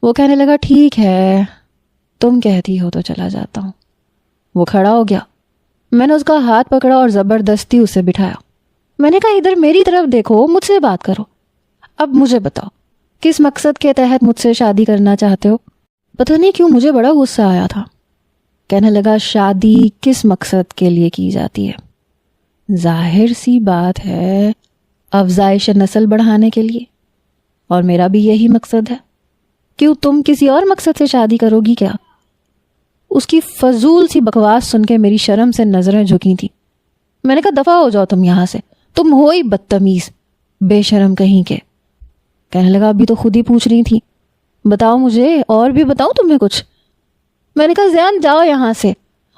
وہ کہنے لگا ٹھیک ہے تم کہتی ہو تو چلا جاتا ہوں۔ وہ کھڑا ہو گیا، میں نے اس کا ہاتھ پکڑا اور زبردستی اسے بٹھایا۔ میں نے کہا ادھر میری طرف دیکھو، مجھ سے بات کرو، اب مجھے بتاؤ کس مقصد کے تحت مجھ سے شادی کرنا چاہتے ہو؟ پتہ نہیں کیوں مجھے بڑا غصہ آیا تھا۔ کہنے لگا شادی کس مقصد کے لیے کی جاتی ہے؟ ظاہر سی بات ہے افزائش نسل بڑھانے کے لیے، اور میرا بھی یہی مقصد ہے۔ کیوں تم کسی اور مقصد سے شادی کرو گی کیا؟ اس کی فضول سی بکواس سن کے میری شرم سے نظریں جھکی تھیں۔ میں نے کہا دفع ہو جاؤ تم یہاں سے، تم ہو ہی بدتمیز، بے شرم کہیں کے۔ کہنے لگا ابھی تو خود ہی پوچھ رہی تھی، بتاؤ مجھے اور بھی بتاؤں تمہیں کچھ؟ میں نے کہا زیان جاؤ یہاں سے،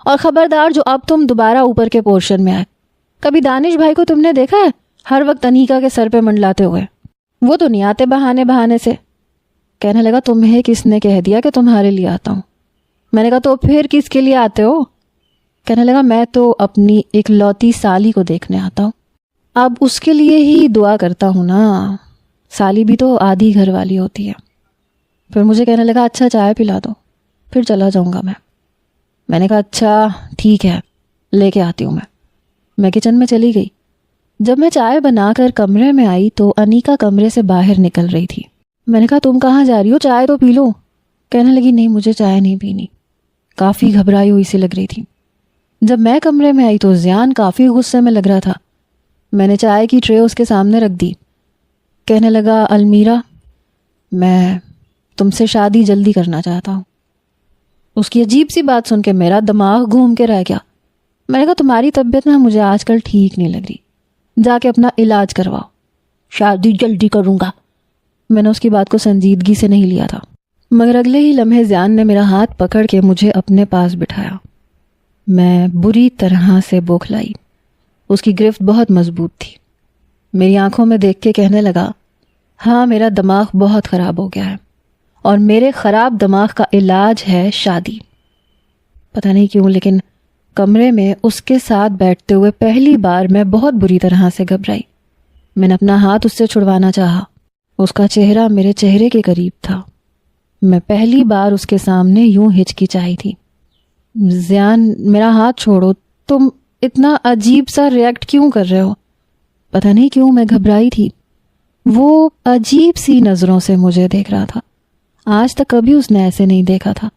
اور خبردار جو اب تم دوبارہ اوپر کے پورشن میں آئے۔ کبھی دانش بھائی کو تم نے دیکھا ہے ہر وقت انیکا کے سر پہ منڈلاتے ہوئے؟ وہ تو نہیں آتے بہانے سے۔ کہنے لگا تمہیں کس نے کہہ دیا کہ تمہارے لیے آتا ہوں؟ میں نے کہا تو پھر کس کے لیے آتے ہو؟ کہنے لگا میں تو اپنی اکلوتی سالی کو دیکھنے آتا ہوں۔ اب اس کے لیے ہی دعا کرتا ہوں نا، سالی بھی تو آدھی گھر والی ہوتی ہے۔ پھر مجھے کہنے لگا اچھا چائے پلا دو، پھر چلا جاؤں گا میں۔ میں نے کہا اچھا ٹھیک ہے لے کے آتی ہوں میں کچن میں چلی گئی۔ جب میں چائے بنا کر کمرے میں آئی تو انیکا کمرے سے باہر نکل رہی تھی۔ میں نے کہا تم کہاں جا رہی ہو؟ چائے تو پی لو۔ کہنے لگی نہیں مجھے چائے نہیں پینی۔ کافی گھبرائی ہوئی سی لگ رہی تھی۔ جب میں کمرے میں آئی تو زیان کافی غصے میں لگ رہا تھا۔ میں نے چائے کی ٹرے اس کے سامنے رکھ دی۔ کہنے لگا المیرا میں تم سے شادی جلدی کرنا چاہتا ہوں۔ اس کی عجیب سی بات سن کے میرا دماغ گھوم کے رہ گیا۔ میں نے کہا تمہاری طبیعت نا مجھے آج کل ٹھیک نہیں لگ رہی، جا کے اپنا علاج کرواؤ۔ شادی جلدی کروں گا۔ میں نے اس کی بات کو سنجیدگی سے نہیں لیا تھا، مگر اگلے ہی لمحے زیان نے میرا ہاتھ پکڑ کے مجھے اپنے پاس بٹھایا۔ میں بری طرح سے بوکھلائی۔ اس کی گرفت بہت مضبوط تھی۔ میری آنکھوں میں دیکھ کے کہنے لگا ہاں میرا دماغ بہت خراب ہو گیا ہے، اور میرے خراب دماغ کا علاج ہے شادی۔ پتہ نہیں کیوں لیکن کمرے میں اس کے ساتھ بیٹھتے ہوئے پہلی بار میں بہت بری طرح سے گھبرائی۔ میں نے اپنا ہاتھ اس سے چھڑوانا چاہا۔ اس کا چہرہ میرے چہرے کے قریب تھا۔ میں پہلی بار اس کے سامنے یوں ہچکچائی تھی۔ زیان میرا ہاتھ چھوڑو، تم اتنا عجیب سا ریئیکٹ کیوں کر رہے ہو؟ پتہ نہیں کیوں میں گھبرائی تھی۔ وہ عجیب سی نظروں سے مجھے دیکھ رہا تھا، آج تک کبھی اس نے ایسے نہیں دیکھا تھا۔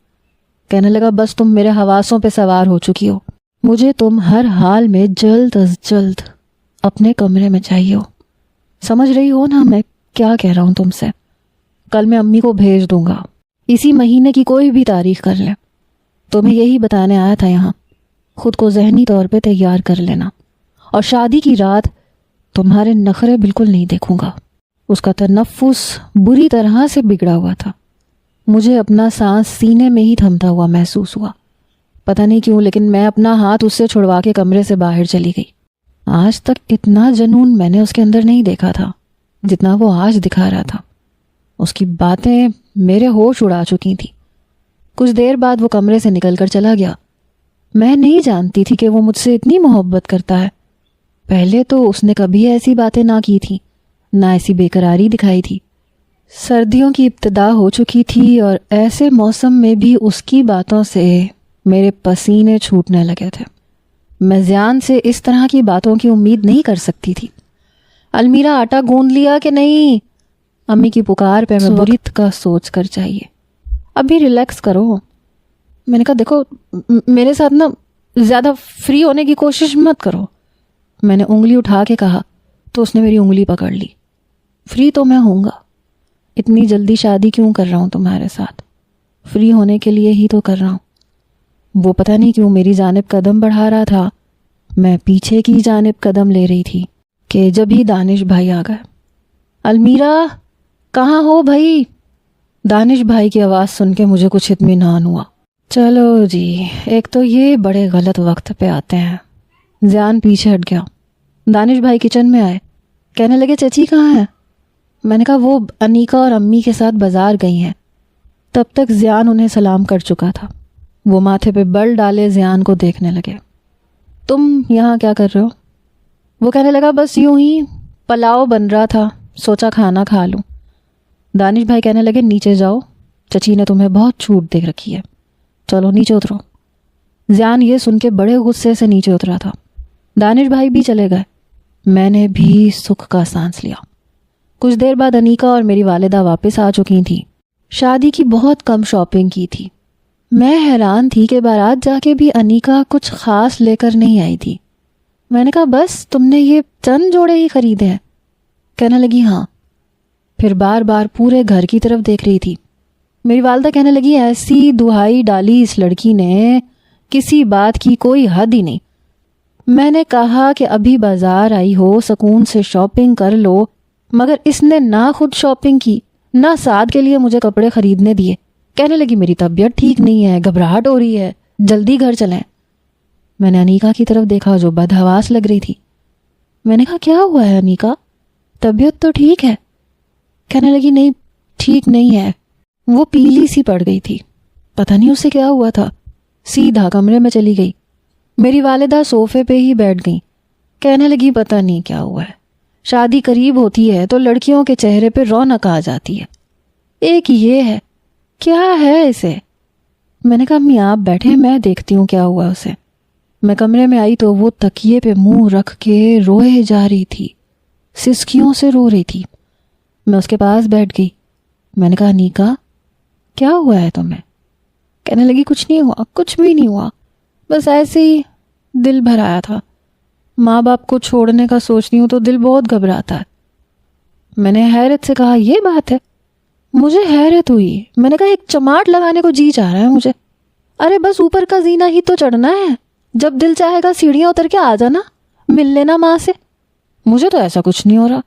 کہنے لگا بس تم میرے حواسوں پہ سوار ہو چکی ہو، مجھے تم ہر حال میں جلد از جلد اپنے کمرے میں چاہیے ہو۔ سمجھ رہی ہو نا میں کیا کہہ رہا ہوں تم سے؟ کل میں امی کو بھیج دوں گا، اسی مہینے کی کوئی بھی تاریخ کر لیں۔ تمہیں یہی بتانے آیا تھا یہاں، خود کو ذہنی طور پہ تیار کر لینا، اور شادی کی رات تمہارے نخرے بالکل نہیں دیکھوں گا۔ اس کا تنفس بری طرح سے بگڑا ہوا تھا۔ مجھے اپنا سانس سینے میں ہی تھمتا ہوا محسوس ہوا۔ پتہ نہیں کیوں لیکن میں اپنا ہاتھ اس سے چھڑوا کے کمرے سے باہر چلی گئی۔ آج تک اتنا جنون میں نے اس کے اندر نہیں دیکھا تھا جتنا وہ آج دکھا رہا تھا۔ اس کی باتیں میرے ہوش اڑا چکی تھیں۔ کچھ دیر بعد وہ کمرے سے نکل کر چلا گیا۔ میں نہیں جانتی تھی کہ وہ مجھ سے اتنی محبت کرتا ہے۔ پہلے تو اس نے کبھی ایسی باتیں نہ کی تھیں، نہ ایسی بے قراری دکھائی تھی۔ سردیوں کی ابتدا ہو چکی تھی اور ایسے موسم میں بھی اس کی باتوں سے میرے پسینے چھوٹنے لگے تھے۔ میں زیان سے اس طرح کی باتوں کی امید نہیں کر سکتی تھی۔ المیرا آٹا گوندھ لیا کہ نہیں؟ امی کی پکار پہ میں برت کا سوچ کر چاہیے۔ ابھی ریلیکس کرو۔ میں نے کہا دیکھو میرے ساتھ نا زیادہ فری ہونے کی کوشش مت کرو۔ میں نے انگلی اٹھا کے کہا تو اس نے میری انگلی پکڑ لی۔ فری تو میں ہوں گا، اتنی جلدی شادی کیوں کر رہا ہوں تمہارے ساتھ؟ فری ہونے کے لیے ہی تو کر رہا ہوں۔ وہ پتہ نہیں کیوں میری جانب قدم بڑھا رہا تھا، میں پیچھے کی جانب قدم لے رہی تھی کہ جب ہی دانش بھائی آ گئے۔ المیرا کہاں ہو بھائی؟ دانش بھائی کی آواز سن کے مجھے کچھ اطمینان ہوا۔ چلو جی، ایک تو یہ بڑے غلط وقت پہ آتے ہیں۔ زیان پیچھے ہٹ گیا۔ دانش بھائی کچن میں آئے، کہنے لگے چچی کہاں ہے؟ میں نے کہا وہ انیکا اور امی کے ساتھ بازار گئی ہیں۔ تب تک زیان انہیں سلام کر چکا تھا۔ وہ ماتھے پہ بل ڈالے زیان کو دیکھنے لگے۔ تم یہاں کیا کر رہے ہو؟ وہ کہنے لگا بس یوں ہی، پلاؤ بن رہا تھا، سوچا کھانا کھا لوں۔ دانش بھائی کہنے لگے نیچے جاؤ، چچی نے تمہیں بہت چھوٹ دے رکھی ہے، چلو نیچے اترو۔ زیان یہ سن کے بڑے غصے سے نیچے اترا تھا۔ دانش بھائی بھی چلے گئے۔ میں نے بھی سکھ کا سانس لیا۔ کچھ دیر بعد انیکا اور میری والدہ واپس آ چکی تھیں۔ شادی کی بہت کم شاپنگ کی تھی۔ میں حیران تھی کہ بارات جا کے بھی انیکا کچھ خاص لے کر نہیں آئی تھی۔ میں نے کہا بس تم نے یہ چند جوڑے ہی خریدے ہیں؟ کہنے لگی ہاں۔ پھر بار بار پورے گھر کی طرف دیکھ رہی تھی۔ میری والدہ کہنے لگی ایسی دہائی ڈالی اس لڑکی نے، کسی بات کی کوئی حد ہی نہیں۔ میں نے کہا کہ ابھی بازار آئی ہو، سکون سے شاپنگ کر لو، مگر اس نے نہ خود شاپنگ کی نہ سعد کے لیے مجھے کپڑے خریدنے دیے۔ کہنے لگی میری طبیعت ٹھیک نہیں ہے، گھبراہٹ ہو رہی ہے، جلدی گھر چلیں۔ میں نے انیکا کی طرف دیکھا جو بدحواس لگ رہی تھی۔ میں نے کہا کیا ہوا ہے انیکا، طبیعت تو ٹھیک ہے؟ کہنے لگی نہیں ٹھیک نہیں ہے، وہ پیلی سی پڑ گئی تھی، پتہ نہیں اسے کیا ہوا تھا۔ سیدھا کمرے میں چلی گئی۔ میری والدہ صوفے پہ ہی بیٹھ گئی۔ کہنے لگی پتہ نہیں کیا ہوا ہے، شادی قریب ہوتی ہے تو لڑکیوں کے چہرے پہ رونق آ جاتی ہے، ایک یہ ہے، کیا ہے اسے؟ میں نے کہا امی آپ بیٹھے، میں دیکھتی ہوں کیا ہوا اسے۔ میں کمرے میں آئی تو وہ تکیے پہ منہ رکھ کے روئے جا رہی تھی، سسکیوں سے رو رہی تھی۔ میں اس کے پاس بیٹھ گئی۔ میں نے کہا انیکا کیا ہوا ہے تمہیں؟ کہنے لگی کچھ نہیں ہوا، کچھ بھی نہیں ہوا، بس ایسے ہی دل بھر آیا تھا، ماں باپ کو چھوڑنے کا سوچتی ہوں تو دل بہت گھبراتا ہے۔ میں نے حیرت سے کہا یہ بات ہے؟ مجھے حیرت ہوئی۔ میں نے کہا ایک چماٹ لگانے کو جی چاہ رہا ہے مجھے۔ ارے بس اوپر کا زینہ ہی تو چڑھنا ہے، جب دل چاہے گا سیڑھیاں اتر کے آ جانا، مل لینا ماں سے۔ مجھے تو ایسا کچھ نہیں ہو رہا،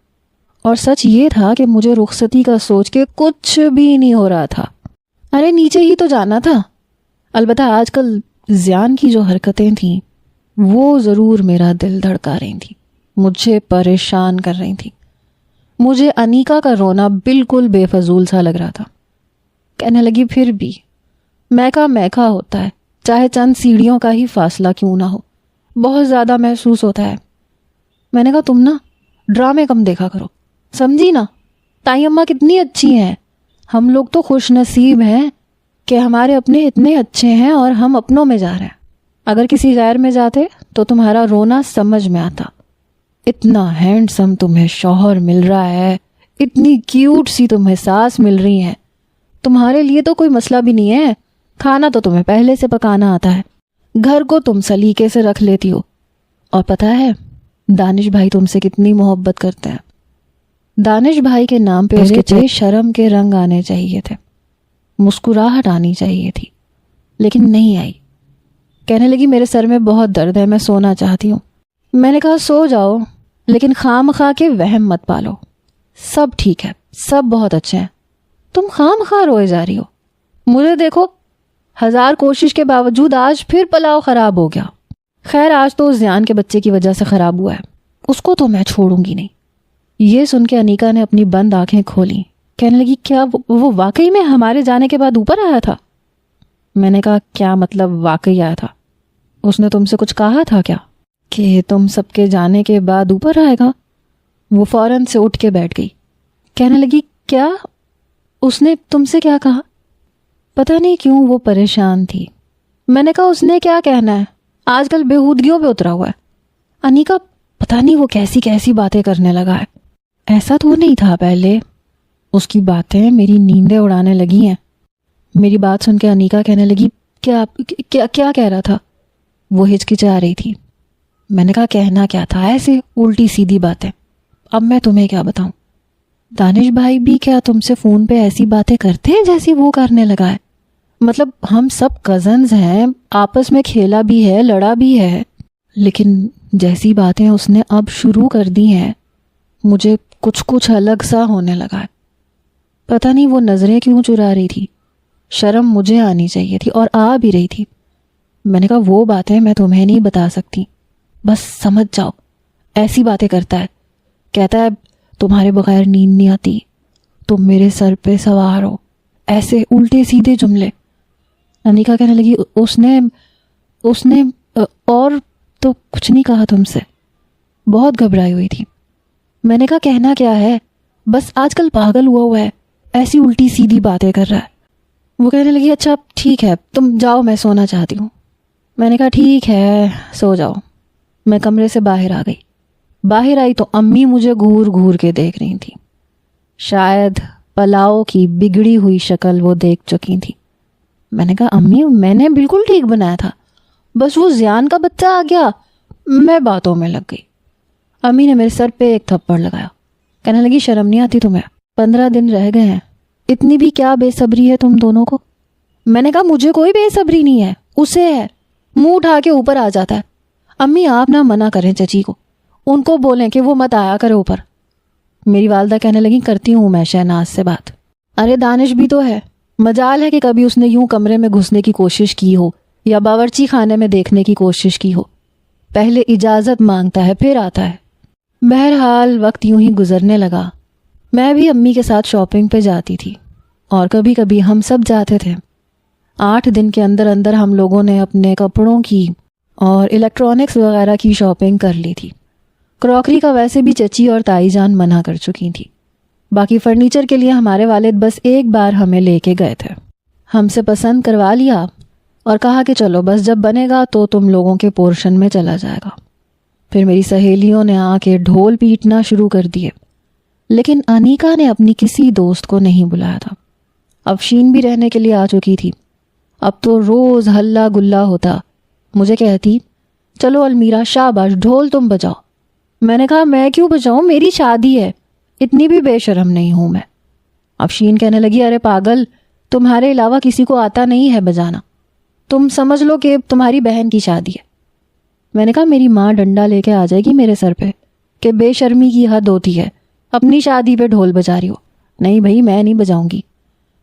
اور سچ یہ تھا کہ مجھے رخصتی کا سوچ کے کچھ بھی نہیں ہو رہا تھا۔ ارے نیچے ہی تو جانا تھا۔ البتہ آج کل زیان کی جو حرکتیں تھیں وہ ضرور میرا دل دھڑکا رہی تھیں، مجھے پریشان کر رہی تھیں۔ مجھے انیکا کا رونا بالکل بے فضول سا لگ رہا تھا۔ کہنے لگی پھر بھی میکا میکا ہوتا ہے، چاہے چند سیڑھیوں کا ہی فاصلہ کیوں نہ ہو، بہت زیادہ محسوس ہوتا ہے۔ میں نے کہا تم نا ڈرامے کم دیکھا کرو، سمجھی نا؟ تائی اماں کتنی اچھی ہیں، ہم لوگ تو خوش نصیب ہیں کہ ہمارے اپنے اتنے اچھے ہیں اور ہم اپنوں میں جا رہے ہیں۔ اگر کسی غیر میں جاتے تو تمہارا رونا سمجھ میں آتا۔ اتنا ہینڈسم تمہیں شوہر مل رہا ہے، اتنی کیوٹ سی تمہیں ساس مل رہی ہیں، تمہارے لیے تو کوئی مسئلہ بھی نہیں ہے، کھانا تو تمہیں پہلے سے پکانا آتا ہے، گھر کو تم سلیقے سے رکھ لیتی ہو۔ اور پتہ ہے دانش بھائی تم سے کتنی محبت کرتے ہیں۔ دانش بھائی کے نام پہ اس کے چہرے شرم کے رنگ آنے چاہیے تھے، مسکراہٹ آنی چاہیے تھی، لیکن نہیں آئی۔ کہنے لگی میرے سر میں بہت درد ہے، میں سونا چاہتی ہوں۔ میں نے کہا سو جاؤ، لیکن خام خواہ کے وہم مت پالو، سب ٹھیک ہے، سب بہت اچھے ہیں، تم خام خواہ روئے جا رہی ہو۔ مجھے دیکھو، 1000 کوشش کے باوجود آج پھر پلاؤ خراب ہو گیا۔ خیر آج تو زیان کے بچے کی وجہ سے خراب ہوا ہے، اس کو تو میں چھوڑوں گی نہیں۔ یہ سن کے انیکا نے اپنی بند آنکھیں کھولیں۔ کہنے لگی کیا وہ واقعی میں ہمارے جانے کے بعد اوپر آیا تھا؟ میں نے کہا کیا مطلب واقعی آیا تھا؟ اس نے تم سے کچھ کہا تھا کیا کہ تم سب کے جانے کے بعد اوپر آئے گا؟ وہ فوراً سے اٹھ کے بیٹھ گئی۔ کہنے لگی کیا اس نے تم سے کیا کہا؟ پتہ نہیں کیوں وہ پریشان تھی۔ میں نے کہا اس نے کیا کہنا ہے، آج کل بےہودگیوں پہ اترا ہوا ہے۔ انیکا پتہ نہیں وہ کیسی کیسی باتیں کرنے لگا ہے، ایسا تو نہیں تھا پہلے۔ اس کی باتیں میری نیندیں اڑانے لگی ہیں۔ میری بات سن کے انیکا کہنے لگی کیا کیا کیا کہہ رہا تھا؟ وہ ہچکچا رہی تھی۔ میں نے کہا کہنا کیا تھا، ایسے الٹی سیدھی باتیں، اب میں تمہیں کیا بتاؤں۔ دانش بھائی بھی کیا تم سے فون پہ ایسی باتیں کرتے ہیں جیسی وہ کرنے لگا ہے؟ مطلب ہم سب کزنز ہیں، آپس میں کھیلا بھی ہے، لڑا بھی ہے، لیکن جیسی باتیں اس نے اب شروع کر دی ہیں مجھے کچھ الگ سا ہونے لگا ہے۔ پتہ نہیں وہ نظریں کیوں چرا رہی تھی، شرم مجھے آنی چاہیے تھی اور آ بھی رہی تھی۔ میں نے کہا وہ باتیں میں تمہیں نہیں بتا سکتی، بس سمجھ جاؤ ایسی باتیں کرتا ہے، کہتا ہے تمہارے بغیر نیند نہیں آتی، تم میرے سر پہ سوار ہو، ایسے الٹے سیدھے جملے۔ انیکا کہنے لگی اس نے اور تو کچھ نہیں کہا تم سے؟ بہت گھبرائی ہوئی تھی۔ میں نے کہا کہنا کیا ہے، بس آج کل پاگل ہوا ہے، ایسی الٹی سیدھی باتیں کر رہا ہے۔ وہ کہنے لگی اچھا ٹھیک ہے تم جاؤ میں سونا چاہتی ہوں. میں نے کہا ٹھیک ہے سو جاؤ. میں کمرے سے باہر آ گئی. باہر آئی تو امی مجھے گھور گھور کے دیکھ رہی تھیں. شاید پلاؤ کی بگڑی ہوئی شکل وہ دیکھ چکی تھی. میں نے کہا امی میں نے بالکل ٹھیک بنایا تھا, بس وہ زیان کا بچہ آ گیا. میں باتوں میں لگ گئی. امی نے میرے سر پہ ایک تھپڑ لگایا. کہنے لگی شرم نہیں آتی تمہیں؟ 15 دن رہ گئے ہیں, اتنی بھی کیا بے صبری ہے تم دونوں کو؟ میں نے کہا مجھے کوئی بے صبری نہیں ہے, اسے ہے. منہ اٹھا کے اوپر آ جاتا ہے. امی آپ نہ منع کریں چچی کو, ان کو بولیں کہ وہ مت آیا کرے اوپر. میری والدہ کہنے لگی کرتی ہوں میں شہناز سے بات. ارے دانش بھی تو ہے, مجال ہے کہ کبھی اس نے یوں کمرے میں گھسنے کی کوشش کی ہو یا باورچی خانے میں دیکھنے کی کوشش کی ہو. پہلے اجازت مانگتا ہے پھر آتا ہے. بہرحال وقت یوں ہی گزرنے لگا. میں بھی امی کے ساتھ شاپنگ پہ جاتی تھی اور کبھی کبھی ہم سب جاتے تھے. 8 دن کے اندر اندر ہم لوگوں نے اپنے کپڑوں کی اور الیکٹرانکس وغیرہ کی شاپنگ کر لی تھی. کراکری کا ویسے بھی چچی اور تائی جان منع کر چکی تھی. باقی فرنیچر کے لیے ہمارے والد بس ایک بار ہمیں لے کے گئے تھے. ہم سے پسند کروا لیا اور کہا کہ چلو بس جب بنے گا تو تم لوگوں کے پورشن میں چلا جائے گا. پھر میری سہیلیوں نے آ کے ڈھول پیٹنا شروع کر دیے, لیکن انیکا نے اپنی کسی دوست کو نہیں بلایا تھا. افشین بھی رہنے کے لیے آ چکی تھی. اب تو روز ہلا گلا ہوتا. مجھے کہتی چلو المیرا شاباش ڈھول تم بجاؤ. میں نے کہا میں کیوں بجاؤں, میری شادی ہے, اتنی بھی بے شرم نہیں ہوں میں. افشین کہنے لگی ارے پاگل, تمہارے علاوہ کسی کو آتا نہیں ہے بجانا, تم سمجھ لو کہ تمہاری بہن کی شادی ہے. میں نے کہا میری ماں ڈنڈا لے کے آ جائے گی میرے سر پہ کہ بے شرمی کی حد ہوتی ہے, اپنی شادی پہ ڈھول بجا رہی ہو. نہیں بھائی میں نہیں بجاؤں گی,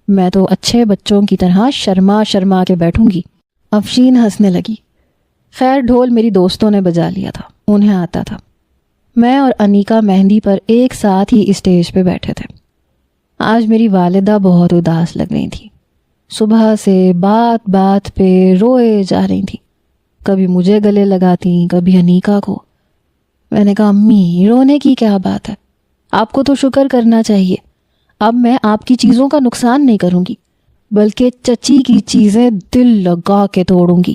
میں تو اچھے بچوں کی طرح شرما شرما کے بیٹھوں گی. افشین ہنسنے لگی. خیر ڈھول میری دوستوں نے بجا لیا تھا, انہیں آتا تھا. میں اور انیکا مہندی پر ایک ساتھ ہی اسٹیج پہ بیٹھے تھے. آج میری والدہ بہت اداس لگ رہی تھی. صبح سے بات بات پہ روئے جا رہی تھی. کبھی مجھے گلے لگاتی کبھی انیکا کو. میں نے کہا امی رونے کی کیا بات ہے, آپ کو تو شکر کرنا چاہیے. اب میں آپ کی چیزوں کا نقصان نہیں کروں گی بلکہ چچی کی چیزیں دل لگا کے توڑوں گی.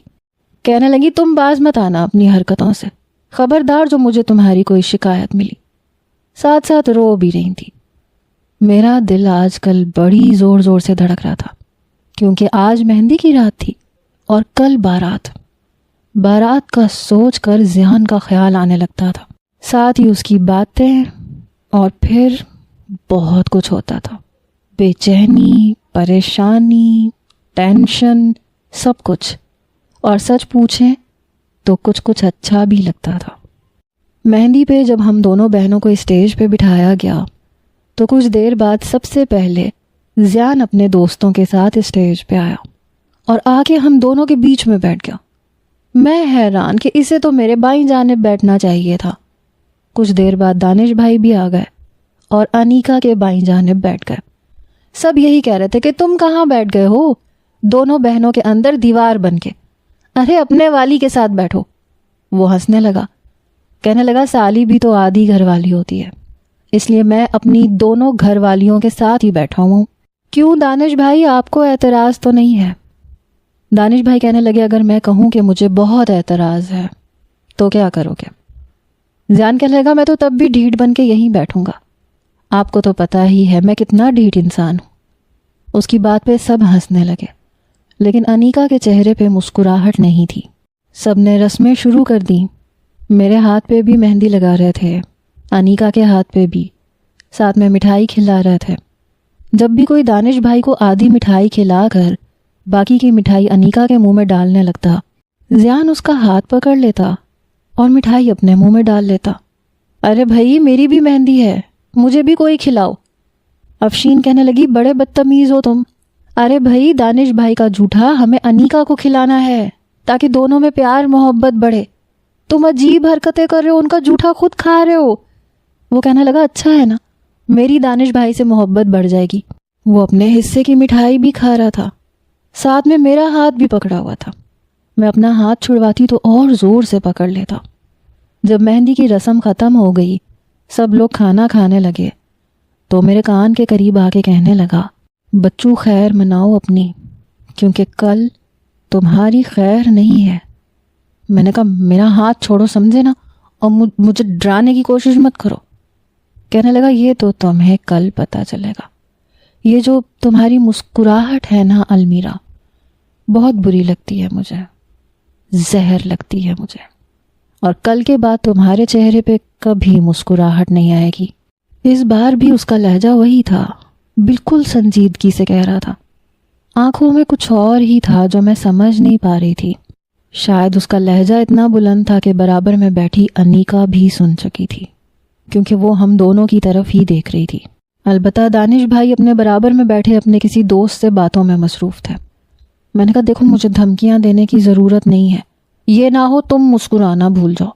کہنے لگی تم باز مت آنا اپنی حرکتوں سے, خبردار جو مجھے تمہاری کوئی شکایت ملی. ساتھ ساتھ رو بھی رہی تھی. میرا دل آج کل بڑی زور زور سے دھڑک رہا تھا کیونکہ آج مہندی کی رات تھی اور کل بارات. بارات کا سوچ کر ذہن کا خیال آنے لگتا تھا, ساتھ ہی اس کی باتیں, اور پھر بہت کچھ ہوتا تھا. بے چینی, پریشانی, ٹینشن, سب کچھ. اور سچ پوچھیں تو کچھ اچھا بھی لگتا تھا. مہندی پہ جب ہم دونوں بہنوں کو اسٹیج پہ بٹھایا گیا تو کچھ دیر بعد سب سے پہلے زیان اپنے دوستوں کے ساتھ اسٹیج پہ آیا اور آ کے ہم دونوں کے بیچ میں بیٹھ گیا. میں حیران کہ اسے تو میرے بائیں جانب بیٹھنا چاہیے تھا. کچھ دیر بعد دانش بھائی بھی آ گئے اور انیکا کے بائیں جانب بیٹھ گئے. سب یہی کہہ رہے تھے کہ تم کہاں بیٹھ گئے ہو, دونوں بہنوں کے اندر دیوار بن کے. ارے اپنے والی کے ساتھ بیٹھو. وہ ہنسنے لگا, کہنے لگا سالی بھی تو آدھی گھر والی ہوتی ہے, اس لیے میں اپنی دونوں گھر والیوں کے ساتھ ہی بیٹھا ہوں. کیوں دانش بھائی آپ کو اعتراض تو نہیں ہے؟ دانش بھائی کہنے لگے اگر میں کہوں کہ مجھے بہت اعتراض ہے تو کیا کرو گے؟ زیان کہنے لگا میں تو تب بھی ڈھیٹ بن کے یہیں بیٹھوں گا, آپ کو تو پتہ ہی ہے میں کتنا ڈھیٹ انسان ہوں. اس کی بات پہ سب ہنسنے لگے لیکن انیکا کے چہرے پہ مسکراہٹ نہیں تھی. سب نے رسمیں شروع کر دیں. میرے ہاتھ پہ بھی مہندی لگا رہے تھے, انیکا کے ہاتھ پہ بھی, ساتھ میں مٹھائی کھلا رہے تھے. جب بھی کوئی دانش بھائی کو آدھی مٹھائی کھلا کر باقی کی مٹھائی انیکا کے منہ میں ڈالنے لگتا, زیان اس کا ہاتھ پکڑ لیتا اور مٹھائی اپنے منہ میں ڈال لیتا. ارے بھائی میری بھی مہندی ہے, مجھے بھی کوئی کھلاؤ. افشین کہنے لگی بڑے بدتمیز ہو تم. ارے بھائی دانش بھائی کا جھوٹا ہمیں انیکا کو کھلانا ہے تاکہ دونوں میں پیار محبت بڑھے. تم عجیب حرکتیں کر رہے ہو, ان کا جھوٹا خود کھا رہے ہو. وہ کہنے لگا اچھا ہے نا, میری دانش بھائی سے محبت بڑھ جائے گی. وہ اپنے حصے کی مٹھائی بھی کھا رہا تھا, ساتھ میں میرا ہاتھ بھی پکڑا ہوا تھا. میں اپنا ہاتھ چھڑواتی تو اور زور سے پکڑ لیتا. جب مہندی کی رسم ختم ہو گئی, سب لوگ کھانا کھانے لگے تو میرے کان کے قریب آ کے کہنے لگا بچوں خیر مناؤ اپنی, کیونکہ کل تمہاری خیر نہیں ہے۔ میں نے کہا میرا ہاتھ چھوڑو سمجھے نا، اور مجھے ڈرانے کی کوشش مت کرو۔ کہنے لگا یہ تو تمہیں کل پتہ چلے گا، یہ جو تمہاری مسکراہٹ ہے نا المیرا، بہت بری لگتی ہے مجھے، زہر لگتی ہے مجھے، اور کل کے بعد تمہارے چہرے پہ کبھی مسکراہٹ نہیں آئے گی۔ اس بار بھی اس کا لہجہ وہی تھا، بالکل سنجیدگی سے کہہ رہا تھا، آنکھوں میں کچھ اور ہی تھا جو میں سمجھ نہیں پا رہی تھی۔ شاید اس کا لہجہ اتنا بلند تھا کہ برابر میں بیٹھی انیکا بھی سن چکی تھی، کیونکہ وہ ہم دونوں کی طرف ہی دیکھ رہی تھی۔ البتہ دانش بھائی اپنے برابر میں بیٹھے اپنے کسی دوست سے باتوں میں مصروف تھے۔ میں نے کہا دیکھو مجھے دھمکیاں دینے کی ضرورت نہیں ہے، یہ نہ ہو تم مسکرانا بھول جاؤ،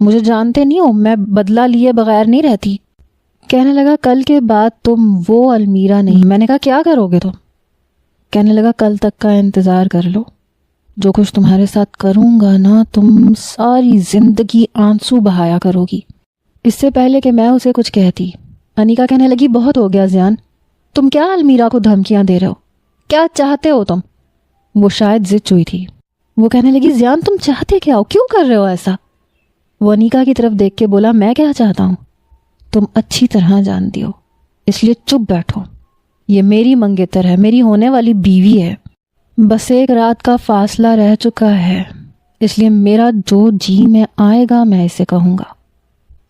مجھے جانتے نہیں ہو میں بدلہ لیے بغیر نہیں رہتی۔ کہنے لگا کل کے بعد تم وہ المیرا نہیں۔ میں نے کہا کیا کرو گے تم؟ کہنے لگا کل تک کا انتظار کر لو، جو کچھ تمہارے ساتھ کروں گا نا تم ساری زندگی آنسو بہایا کرو گی۔ اس سے پہلے کہ میں اسے کچھ کہتی، انیکا کہنے لگی بہت ہو گیا زیان، تم کیا المیرا کو دھمکیاں دے رہے ہو؟ کیا چاہتے ہو تم؟ وہ شاید ضد چوئی تھی۔ وہ کہنے لگی زیان تم چاہتے کیا ہو؟ کیوں کر رہے ہو ایسا؟ وہ انیکا کی طرف دیکھ کے بولا میں کیا چاہتا ہوں تم اچھی طرح جانتی ہو، اس لیے چپ بیٹھو، یہ میری منگیتر ہے، میری ہونے والی بیوی ہے، بس ایک رات کا فاصلہ رہ چکا ہے، اس لیے میرا جو جی میں آئے گا میں اسے کہوں گا۔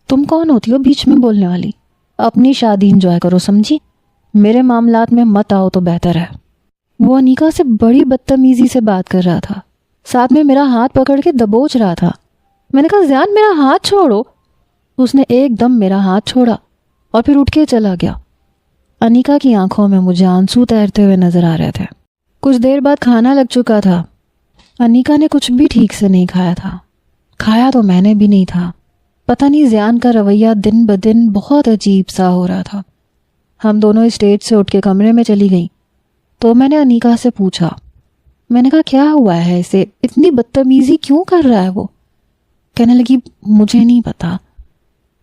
تم کون ہوتی ہو بیچ میں بولنے والی؟ اپنی شادی انجوائے کرو سمجھی، میرے معاملات میں مت آؤ تو بہتر ہے۔ وہ انیکا سے بڑی بدتمیزی سے بات کر رہا تھا، ساتھ میں میرا ہاتھ پکڑ کے دبوچ رہا تھا۔ میں نے کہا زیان میرا ہاتھ چھوڑو۔ اس نے ایک دم میرا ہاتھ چھوڑا اور پھر اٹھ کے چلا گیا۔ انیکا کی آنکھوں میں مجھے آنسو تیرتے ہوئے نظر آ رہے تھے۔ کچھ دیر بعد کھانا لگ چکا تھا۔ انیکا نے کچھ بھی ٹھیک سے نہیں کھایا تھا، کھایا تو میں نے بھی نہیں تھا۔ پتہ نہیں زیان کا رویہ دن بدن بہت عجیب سا ہو رہا تھا۔ ہم دونوں اسٹیج سے اٹھ کے کمرے میں چلی گئیں تو میں نے انیکا سے پوچھا، میں نے کہا کیا ہوا ہے اسے، اتنی بدتمیزی کیوں کر رہا ہے وہ؟ کہنے لگی مجھے نہیں پتا،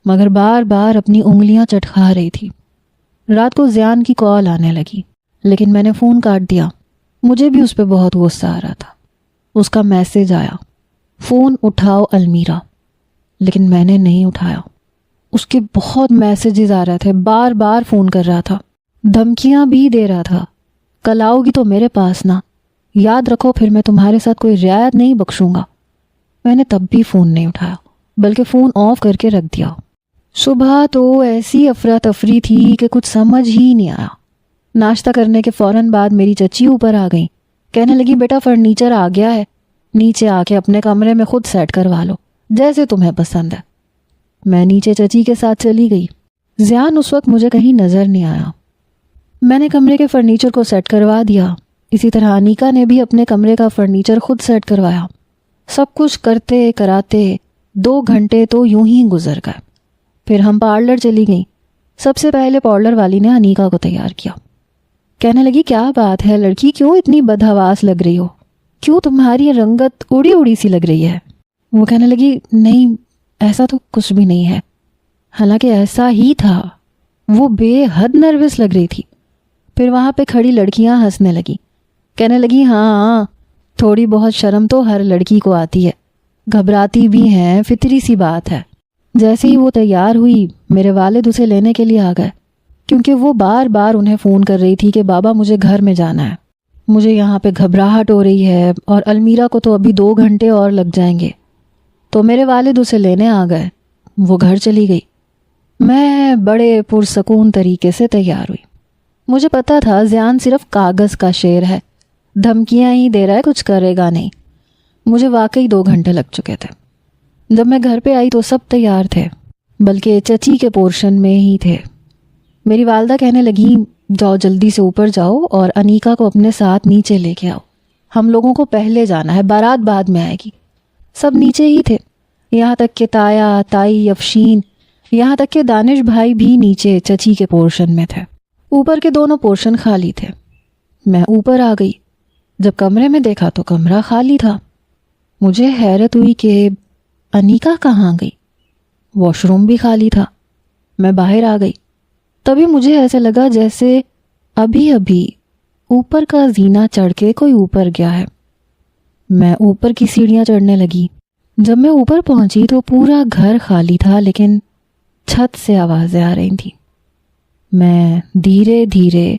مگر بار بار اپنی انگلیاں چٹکا رہی تھی۔ رات کو زیان کی کال آنے لگی لیکن میں نے فون کاٹ دیا۔ مجھے بھی اس پہ بہت غصہ آ رہا تھا۔ اس کا میسج آیا، فون اٹھاؤ المیرا، لیکن میں نے نہیں اٹھایا۔ اس کے بہت میسیجز آ رہے تھے، بار بار فون کر رہا تھا، دھمکیاں بھی دے رہا تھا، کل آؤ گی تو میرے پاس نہ، یاد رکھو پھر میں تمہارے ساتھ کوئی رعایت نہیں بخشوں گا۔ میں نے تب بھی فون نہیں اٹھایا بلکہ فون آف کر کے رکھ دیا۔ صبح تو ایسی افراتفری تھی کہ کچھ سمجھ ہی نہیں آیا۔ ناشتہ کرنے کے فوراً بعد میری چچی اوپر آ گئی، کہنے لگی بیٹا فرنیچر آ گیا ہے، نیچے آ کے اپنے کمرے میں خود سیٹ کروا لو جیسے تمہیں پسند ہے۔ میں نیچے چچی کے ساتھ چلی گئی۔ زیان اس وقت مجھے کہیں نظر نہیں آیا۔ میں نے کمرے کے فرنیچر کو سیٹ کروا دیا، اسی طرح انیکا نے بھی اپنے کمرے کا فرنیچر خود سیٹ کروایا۔ سب کچھ کرتے کراتے 2 گھنٹے تو یوں ہی گزر گئے۔ پھر ہم پارلر چلی گئیں۔ سب سے پہلے پارلر والی نے انیکا کو تیار کیا۔ کہنے لگی کیا بات ہے لڑکی، کیوں اتنی بدحواس لگ رہی ہو، کیوں تمہاری رنگت اڑی اڑی سی لگ رہی ہے؟ وہ کہنے لگی نہیں ایسا تو کچھ بھی نہیں ہے، حالانکہ ایسا ہی تھا۔ وہ بے حد نروس لگ رہی تھی۔ پھر وہاں پہ کھڑی لڑکیاں ہنسنے لگی، کہنے لگی ہاں تھوڑی بہت شرم تو ہر لڑکی کو آتی ہے، گھبراتی بھی ہیں، فطری سی بات ہے۔ جیسے ہی وہ تیار ہوئی میرے والد اسے لینے کے لیے آ گئے، کیونکہ وہ بار بار انہیں فون کر رہی تھی کہ بابا مجھے گھر میں جانا ہے، مجھے یہاں پہ گھبراہٹ ہو رہی ہے اور المیرا کو تو ابھی 2 گھنٹے اور لگ جائیں گے۔ تو میرے والد اسے لینے آ گئے، وہ گھر چلی گئی۔ میں بڑے پرسکون طریقے سے تیار ہوئی۔ مجھے پتا تھا زیان صرف کاغذ کا شعر ہے، دھمکیاں ہی دے رہا ہے، کچھ کرے گا نہیں۔ مجھے واقعی 2 گھنٹے لگ چکے تھے۔ جب میں گھر پہ آئی تو سب تیار تھے، بلکہ چچی کے پورشن میں ہی تھے۔ میری والدہ کہنے لگی جاؤ جلدی سے اوپر جاؤ اور انیکا کو اپنے ساتھ نیچے لے کے آؤ، ہم لوگوں کو پہلے جانا ہے، بارات بعد میں آئے گی۔ سب نیچے ہی تھے، یہاں تک کہ تایا، تائی، افشین، یہاں تک کہ دانش بھائی بھی نیچے چچی کے پورشن میں تھے۔ اوپر کے دونوں پورشن خالی تھے۔ میں اوپر آ گئی، جب کمرے میں دیکھا تو کمرہ خالی تھا۔ مجھے حیرت ہوئی کہ انیکا کہاں گئی؟ واش روم بھی خالی تھا۔ میں باہر آ گئی، تبھی مجھے ایسے لگا جیسے ابھی ابھی اوپر کا زینہ چڑھ کے کوئی اوپر گیا ہے۔ میں اوپر کی سیڑھیاں چڑھنے لگی۔ جب میں اوپر پہنچی تو پورا گھر خالی تھا، لیکن چھت سے آوازیں آ رہی تھیں۔ میں دھیرے دھیرے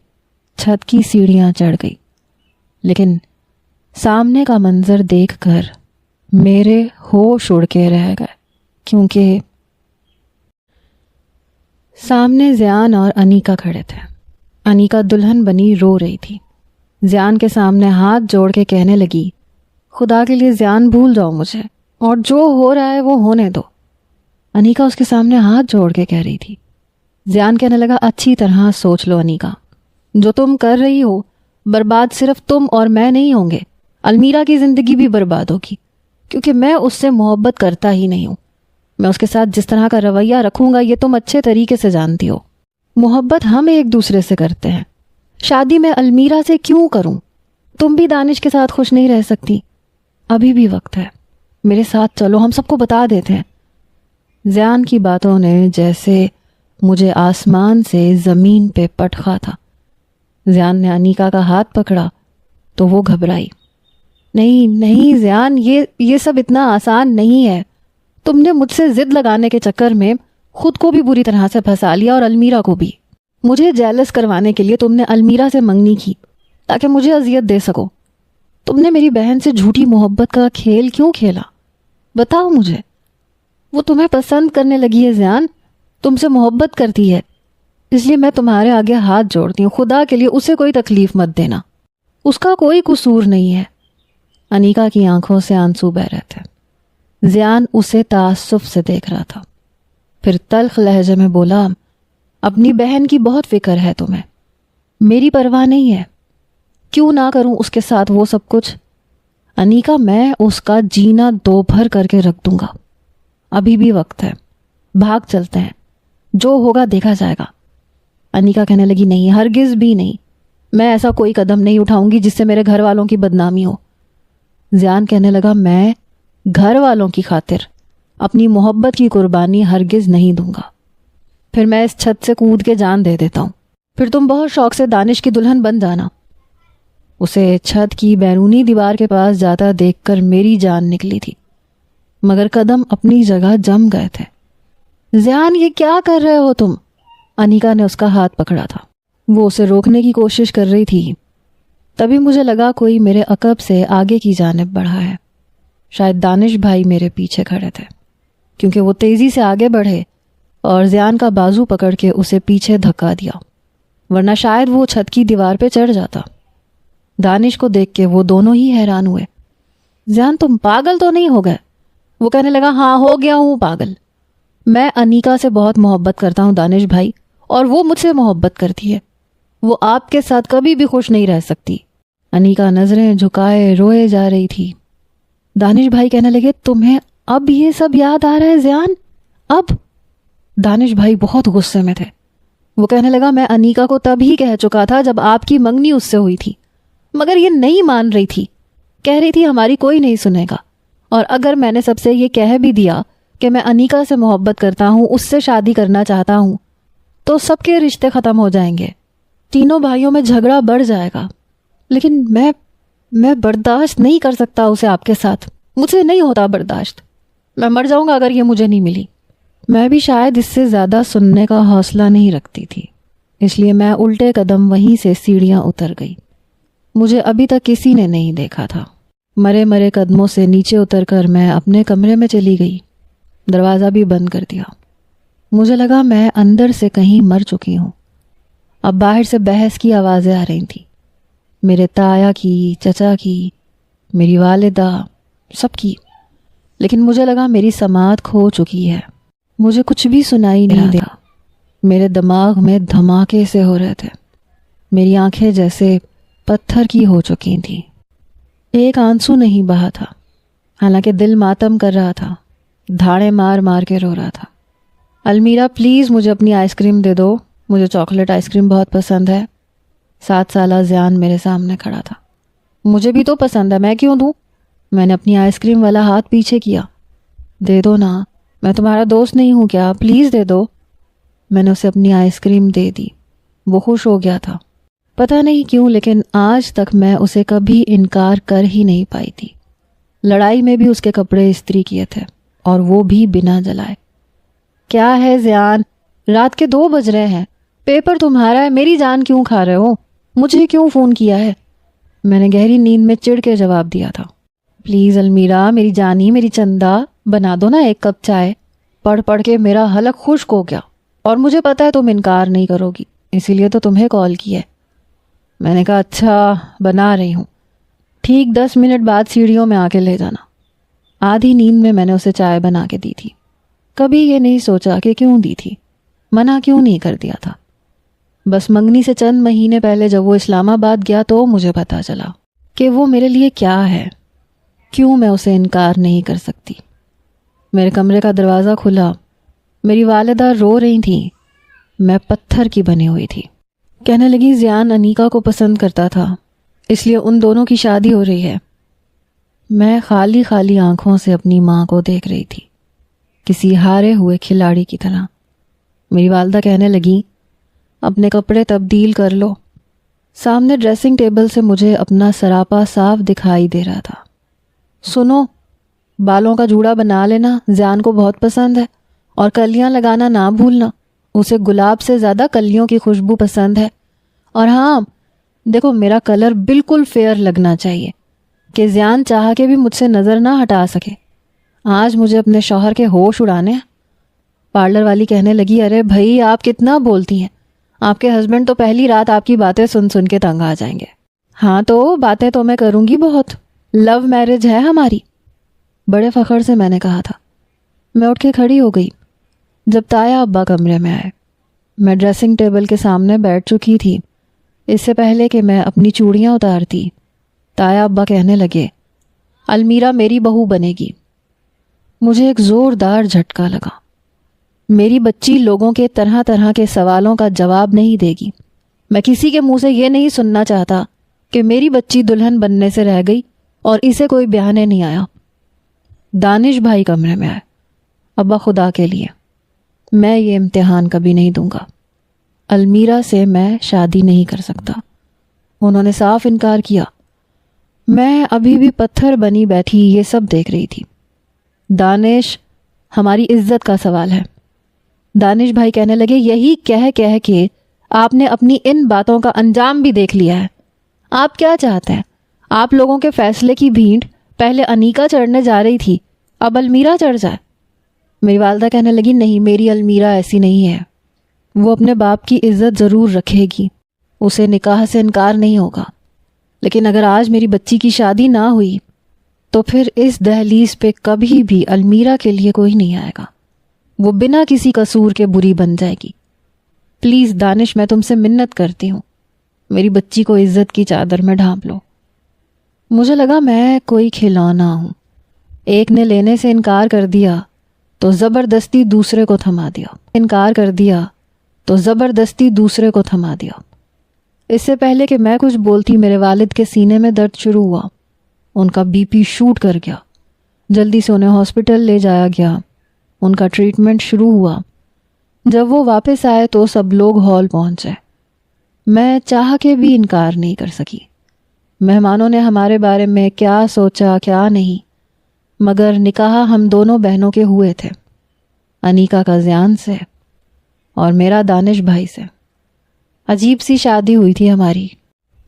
چھت کی سیڑھیاں چڑھ گئی، لیکن سامنے کا منظر دیکھ کر میرے ہوش اڑ کے رہ گئے، کیونکہ سامنے زیان اور انیکا کھڑے تھے۔ انیکا دلہن بنی رو رہی تھی۔ زیان کے سامنے ہاتھ جوڑ کے کہنے لگی، خدا کے لیے زیان بھول جاؤ مجھے، اور جو ہو رہا ہے وہ ہونے دو۔ انیکا اس کے سامنے ہاتھ جوڑ کے کہہ رہی تھی۔ زیان کہنے لگا، اچھی طرح سوچ لو انیکا، جو تم کر رہی ہو برباد صرف تم اور میں نہیں ہوں گے، المیرا کی زندگی بھی برباد ہوگی، کیونکہ میں اس سے محبت کرتا ہی نہیں ہوں۔ میں اس کے ساتھ جس طرح کا رویہ رکھوں گا یہ تم اچھے طریقے سے جانتی ہو۔ محبت ہم ایک دوسرے سے کرتے ہیں، شادی میں المیرا سے کیوں کروں؟ تم بھی دانش کے ساتھ خوش نہیں رہ سکتی، ابھی بھی وقت ہے، میرے ساتھ چلو، ہم سب کو بتا دیتے ہیں۔ زیان کی باتوں نے جیسے مجھے آسمان سے زمین پہ پٹخا تھا۔ زیان نے انیکا کا ہاتھ پکڑا تو وہ گھبرائی۔ نہیں نہیں زیان، یہ سب اتنا آسان نہیں ہے۔ تم نے مجھ سے ضد لگانے کے چکر میں خود کو بھی بری طرح سے پھنسا لیا اور المیرا کو بھی۔ مجھے جیلس کروانے کے لیے تم نے المیرا سے منگنی کی تاکہ مجھے اذیت دے سکو۔ تم نے میری بہن سے جھوٹی محبت کا کھیل کیوں کھیلا؟ بتاؤ مجھے۔ وہ تمہیں پسند کرنے لگی ہے زیان، تم سے محبت کرتی ہے، اس لیے میں تمہارے آگے ہاتھ جوڑتی ہوں، خدا کے لیے اسے کوئی تکلیف مت دینا، اس کا کوئی قصور نہیں ہے۔ انیکا کی آنکھوں سے آنسو بہہ رہے تھے۔ زیان اسے تعصب سے دیکھ رہا تھا، پھر تلخ لہجے میں بولا، اپنی بہن کی بہت فکر ہے تمہیں، میری پرواہ نہیں ہے، کیوں نہ کروں اس کے ساتھ وہ سب کچھ؟ انیکا، میں اس کا جینا دو بھر کر کے رکھ دوں گا، ابھی بھی وقت ہے، بھاگ چلتے ہیں، جو ہوگا دیکھا جائے گا۔ انیکا کہنے لگی، نہیں، ہرگز بھی نہیں، میں ایسا کوئی قدم نہیں اٹھاؤں گی جس سے میرے گھر والوں کی بدنامی ہو۔ زیان کہنے لگا، میں گھر والوں کی خاطر اپنی محبت کی قربانی ہرگز نہیں دوں گا، پھر میں اس چھت سے کود کے جان دے دیتا ہوں، پھر تم بہت شوق سے دانش کی دلہن بن جانا۔ اسے چھت کی بیرونی دیوار کے پاس جاتا دیکھ کر میری جان نکلی تھی، مگر قدم اپنی جگہ جم گئے تھے۔ زیان، یہ کیا کر رہے ہو تم؟ انیکا نے اس کا ہاتھ پکڑا تھا، وہ اسے روکنے کی کوشش کر رہی تھی۔ تبھی مجھے لگا کوئی میرے عقب سے آگے کی جانب بڑھا ہے، شاید دانش بھائی میرے پیچھے کھڑے تھے، کیونکہ وہ تیزی سے آگے بڑھے اور زیان کا بازو پکڑ کے اسے پیچھے دھکا دیا، ورنہ شاید وہ چھت کی دیوار پہ چڑھ جاتا۔ دانش کو دیکھ کے وہ دونوں ہی حیران ہوئے۔ زیان، تم پاگل تو نہیں ہو گئے؟ وہ کہنے لگا، ہاں، ہو گیا ہوں پاگل، میں انیکا سے بہت محبت کرتا ہوں دانش بھائی، اور وہ مجھ سے محبت کرتی ہے، وہ آپ کے ساتھ کبھی بھی خوش نہیں رہ سکتی۔ انیکا نظریں جھکائے روئے جا رہی تھی۔ دانش بھائی کہنے لگے، تمہیں اب یہ سب یاد آ رہا ہے زیان؟ اب؟ دانش بھائی بہت غصے میں تھے۔ وہ کہنے لگا، میں انیکا کو تب ہی کہہ چکا تھا جب آپ کی منگنی اس سے ہوئی تھی، مگر یہ نہیں مان رہی تھی، کہہ رہی تھی ہماری کوئی نہیں سنے گا، اور اگر میں نے سب سے یہ کہہ بھی دیا کہ میں انیکا سے محبت کرتا ہوں، اس سے شادی کرنا چاہتا ہوں، تو سب کے رشتے ختم ہو جائیں گے، تینوں بھائیوں میں جھگڑا بڑھ جائے گا۔ لیکن میں برداشت نہیں کر سکتا اسے آپ کے ساتھ، مجھ سے نہیں ہوتا برداشت، میں مر جاؤں گا اگر یہ مجھے نہیں ملی۔ میں بھی شاید اس سے زیادہ سننے کا حوصلہ نہیں رکھتی تھی، اس لیے میں الٹے قدم وہیں سے سیڑھیاں اتر گئی۔ مجھے ابھی تک کسی نے نہیں دیکھا تھا۔ مرے مرے قدموں سے نیچے اتر کر میں اپنے کمرے میں چلی گئی، دروازہ بھی بند کر دیا۔ مجھے لگا میں اندر سے کہیں مر چکی ہوں۔ اب باہر سے بحث کی آوازیں آ رہی تھیں، میرے تایا کی، چچا کی، میری والدہ، سب کی، لیکن مجھے لگا میری سماعت کھو چکی ہے، مجھے کچھ بھی سنائی نہیں دیا۔ میرے دماغ میں دھماکے سے ہو رہے تھے، میری آنکھیں جیسے پتھر کی ہو چکی تھیں، ایک آنسو نہیں بہا تھا، حالانکہ دل ماتم کر رہا تھا، دھاڑے مار مار کے رو رہا تھا۔ المیرا، پلیز مجھے اپنی آئس کریم دے دو، مجھے چاکلیٹ آئس کریم بہت پسند ہے۔ 7 سالہ زیان میرے سامنے کھڑا تھا۔ مجھے بھی تو پسند ہے، میں کیوں دوں؟ میں نے اپنی آئس کریم والا ہاتھ پیچھے کیا۔ دے دو نا، میں تمہارا دوست نہیں ہوں کیا؟ پلیز دے دو۔ میں نے اسے اپنی آئس کریم دے دی، وہ خوش ہو گیا تھا۔ پتہ نہیں کیوں لیکن آج تک میں اسے کبھی انکار کر ہی نہیں پائی تھی۔ لڑائی میں بھی اس کے کپڑے استری کیے تھے اور وہ بھی بنا جلائے۔ کیا ہے زیان، رات کے 2 بج رہے ہیں، پیپر تمہارا ہے، میری جان کیوں کھا رہے ہو؟ مجھے کیوں فون کیا ہے؟ میں نے گہری نیند میں چڑ کے جواب دیا تھا۔ پلیز المیرا، میری جانی، میری چندہ، بنا دو نا 1 کپ چائے۔ پڑھ پڑھ کے میرا حلق خشک ہو گیا اور مجھے پتا ہے تم انکار نہیں کرو گی، اسی لیے تو تمہیں کال کی ہے۔ میں نے کہا اچھا بنا رہی ہوں، ٹھیک 10 منٹ بعد سیڑھیوں میں آ کے لے جانا۔ آدھی نیند میں نے اسے چائے بنا کے دی تھی۔ کبھی یہ نہیں سوچا کہ کیوں دی تھی، منع کیوں نہیں کر دیا تھا۔ بس منگنی سے چند مہینے پہلے جب وہ اسلام آباد گیا تو مجھے پتا چلا کہ وہ میرے لیے کیا ہے، کیوں میں اسے انکار نہیں کر سکتی۔ میرے کمرے کا دروازہ کھلا، میری والدہ رو رہی تھیں، میں پتھر کی بنی ہوئی تھی۔ کہنے لگی زیان انیکا کو پسند کرتا تھا، اس لیے ان دونوں کی شادی ہو رہی ہے۔ میں خالی خالی آنکھوں سے اپنی ماں کو دیکھ رہی تھی، کسی ہارے ہوئے کھلاڑی کی طرح۔ میری والدہ کہنے لگی اپنے کپڑے تبدیل کر لو۔ سامنے ڈریسنگ ٹیبل سے مجھے اپنا سراپا صاف دکھائی دے رہا تھا۔ سنو، بالوں کا جوڑا بنا لینا، زیان کو بہت پسند ہے، اور کلیاں لگانا نہ بھولنا، اسے گلاب سے زیادہ کلیوں کی خوشبو پسند ہے۔ اور ہاں دیکھو، میرا کلر بالکل فیئر لگنا چاہیے کہ زیان چاہ کے بھی مجھ سے نظر نہ ہٹا سکے۔ آج مجھے اپنے شوہر کے ہوش اڑانے ہیں۔ پارلر والی کہنے لگی ارے بھائی آپ کتنا بولتی ہیں، آپ کے ہسبینڈ تو پہلی رات آپ کی باتیں سن سن کے تنگ آ جائیں گے۔ ہاں تو باتیں تو میں کروں گی بہت، لو میرج ہے ہماری، بڑے فخر سے میں نے کہا تھا۔ میں اٹھ کے کھڑی ہو گئی جب تایا ابا کمرے میں آئے۔ میں ڈریسنگ ٹیبل کے سامنے بیٹھ چکی تھی۔ اس سے پہلے کہ میں اپنی چوڑیاں اتارتی، تایا ابا کہنے لگے المیرا میری بہو بنے گی۔ مجھے ایک زوردار جھٹکا لگا۔ میری بچی لوگوں کے طرح طرح کے سوالوں کا جواب نہیں دے گی۔ میں کسی کے منہ سے یہ نہیں سننا چاہتا کہ میری بچی دلہن بننے سے رہ گئی اور اسے کوئی بہانے نہیں آیا۔ دانش بھائی کمرے میں آئے۔ ابا خدا کے لیے میں یہ امتحان کبھی نہیں دوں گا، المیرا سے میں شادی نہیں کر سکتا۔ انہوں نے صاف انکار کیا۔ میں ابھی بھی پتھر بنی بیٹھی یہ سب دیکھ رہی تھی۔ دانش، ہماری عزت کا سوال ہے۔ دانش بھائی کہنے لگے یہی کہہ کے آپ نے اپنی ان باتوں کا انجام بھی دیکھ لیا ہے۔ آپ کیا چاہتے ہیں؟ آپ لوگوں کے فیصلے کی بھینٹ پہلے انیکا چڑھنے جا رہی تھی، اب المیرا چڑھ جائے۔ میری والدہ کہنے لگی نہیں، میری المیرا ایسی نہیں ہے، وہ اپنے باپ کی عزت ضرور رکھے گی، اسے نکاح سے انکار نہیں ہوگا، لیکن اگر آج میری بچی کی شادی نہ ہوئی تو پھر اس دہلیز پہ کبھی بھی المیرا کے لیے کوئی نہیں آئے گا، وہ بنا کسی قصور کے بری بن جائے گی۔ پلیز دانش، میں تم سے منت کرتی ہوں، میری بچی کو عزت کی چادر میں ڈھانپ لو۔ مجھے لگا میں کوئی کھلونا ہوں، ایک نے لینے سے انکار کر دیا تو زبردستی دوسرے کو تھما دیا، انکار کر دیا تو زبردستی دوسرے کو تھما دیا۔ اس سے پہلے کہ میں کچھ بولتی میرے والد کے سینے میں درد شروع ہوا، ان کا بی پی شوٹ کر گیا، جلدی سے انہیں ہاسپٹل لے جایا گیا، ان کا ٹریٹمنٹ شروع ہوا۔ جب وہ واپس آئے تو سب لوگ ہال پہنچے، میں چاہ کے بھی انکار نہیں کر سکی۔ مہمانوں نے ہمارے بارے میں کیا سوچا کیا نہیں، مگر نکاح ہم دونوں بہنوں کے ہوئے تھے، انیکا کا زیان سے اور میرا دانش بھائی سے۔ عجیب سی شادی ہوئی تھی ہماری۔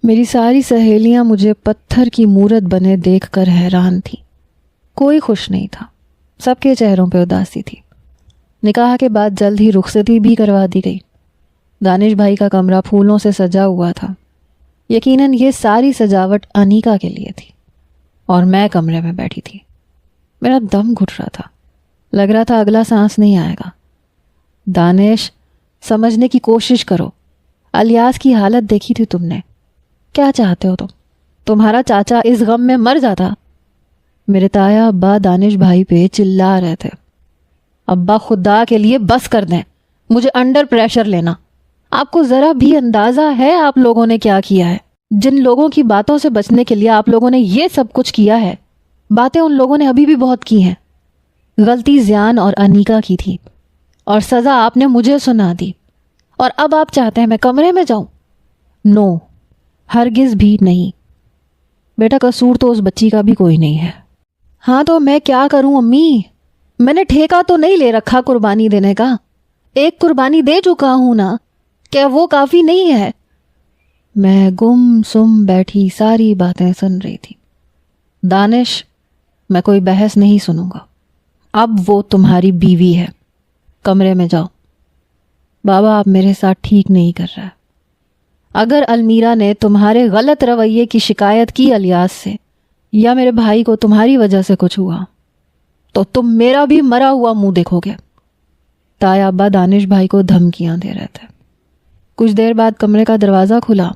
میری ساری سہیلیاں مجھے پتھر کی مورت بنے دیکھ کر حیران تھی، کوئی خوش نہیں تھا، سب کے چہروں پہ اداسی تھی۔ نکاح کے بعد جلد ہی رخصتی بھی کروا دی گئی۔ دانش بھائی کا کمرہ پھولوں سے سجا ہوا تھا، یقیناً یہ ساری سجاوٹ انیکا کے لیے تھی، اور میں کمرے میں بیٹھی تھی۔ میرا دم گھٹ رہا تھا، لگ رہا تھا اگلا سانس نہیں آئے گا۔ دانش، سمجھنے کی کوشش کرو، الیاس کی حالت دیکھی تھی تم نے، کیا چاہتے ہو تمہارا چاچا اس غم میں مر جاتا۔ میرے تایا ابا دانش بھائی پہ چلا رہے تھے۔ ابا خدا کے لیے بس کر دیں، مجھے انڈر پریشر لینا۔ آپ کو ذرا بھی اندازہ ہے آپ لوگوں نے کیا کیا ہے؟ جن لوگوں کی باتوں سے بچنے کے لیے آپ لوگوں نے یہ سب کچھ کیا ہے، باتیں ان لوگوں نے ابھی بھی بہت کی ہیں۔ غلطی زیان اور انیکا کی تھی، اور سزا آپ نے مجھے سنا دی، اور اب آپ چاہتے ہیں میں کمرے میں جاؤں؟ نو، ہرگز بھی نہیں۔ بیٹا قصور تو اس بچی کا بھی کوئی نہیں ہے۔ ہاں تو میں کیا کروں امی؟ میں نے ٹھیکہ تو نہیں لے رکھا قربانی دینے کا، ایک قربانی دے چکا ہوں نا، کیا وہ کافی نہیں ہے؟ میں گم سم بیٹھی ساری باتیں سن رہی تھی۔ دانش، میں کوئی بحث نہیں سنوں گا، اب وہ تمہاری بیوی ہے، کمرے میں جاؤ۔ بابا آپ میرے ساتھ ٹھیک نہیں کر رہا۔ اگر المیرا نے تمہارے غلط رویے کی شکایت کی الیاس سے، یا میرے بھائی کو تمہاری وجہ سے کچھ ہوا، تو تم میرا بھی مرا ہوا منہ دیکھو گے۔ تایا ابا دانش بھائی کو دھمکیاں دے رہے تھے۔ کچھ دیر بعد کمرے کا دروازہ کھلا،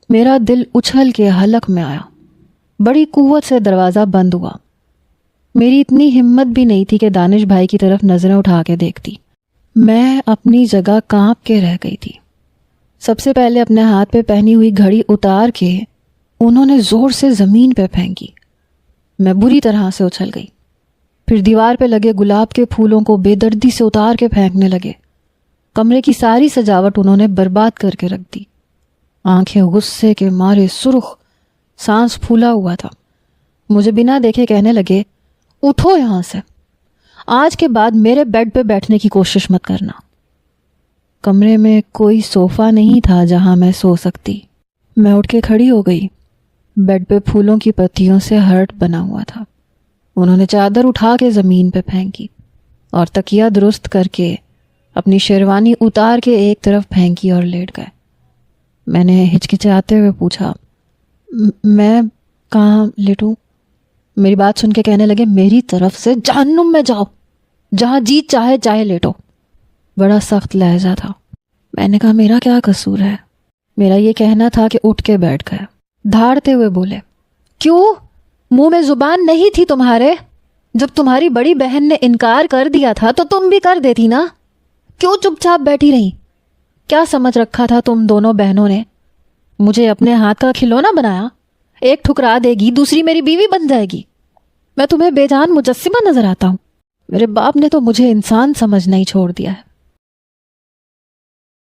میرا دل اچھل کے حلق میں آیا، بڑی قوت سے دروازہ بند ہوا۔ میری اتنی ہمت بھی نہیں تھی کہ دانش بھائی کی طرف نظریں اٹھا کے دیکھتی۔ میں اپنی جگہ کانپ کے رہ گئی تھی۔ سب سے پہلے اپنے ہاتھ پہ پہنی ہوئی گھڑی اتار کے انہوں نے زور سے زمین پہ پھینکی۔ میں بری طرح سے اچھل گئی۔ پھر دیوار پہ لگے گلاب کے پھولوں کو بے دردی سے اتار کے پھینکنے لگے۔ کمرے کی ساری سجاوٹ انہوں نے برباد کر کے رکھ دی۔ آنکھیں غصے کے مارے سرخ، سانس پھولا ہوا تھا۔ مجھے بنا دیکھے کہنے لگے، اٹھو یہاں سے، آج کے بعد میرے بیڈ پہ بیٹھنے کی کوشش مت کرنا۔ کمرے میں کوئی صوفہ نہیں تھا جہاں میں سو سکتی۔ میں اٹھ کے کھڑی ہو گئی۔ بیڈ پہ پھولوں کی پتیوں سے ہرٹ بنا ہوا تھا۔ انہوں نے چادر اٹھا کے زمین پہ پھینکی اور تکیہ درست کر کے اپنی شیروانی اتار کے ایک طرف پھینکی اور لیٹ گئے۔ میں نے ہچکچاتے ہوئے پوچھا، میں کہاں لیٹوں؟ میری بات سن کے کہنے لگے، میری طرف سے جہنم میں جاؤ، جہاں جی چاہے لیٹو۔ بڑا سخت لہجہ تھا۔ میں نے کہا، میرا کیا قصور ہے؟ میرا یہ کہنا تھا کہ اٹھ کے بیٹھ گئے۔ دھاڑتے ہوئے بولے، کیوں؟ منہ میں زبان نہیں تھی تمہارے؟ جب تمہاری بڑی بہن نے انکار کر دیا تھا تو تم بھی کر دیتی نا، کیوں چپ چاپ بیٹھی رہی؟ کیا سمجھ رکھا تھا تم دونوں بہنوں نے؟ مجھے اپنے ہاتھ کا کھلونا بنایا؟ ایک ٹھکرا دے گی، دوسری میری بیوی بن جائے گی۔ میں تمہیں بے جان مجسمہ نظر آتا ہوں؟ میرے باپ نے تو مجھے انسان سمجھنا ہی چھوڑ دیا ہے۔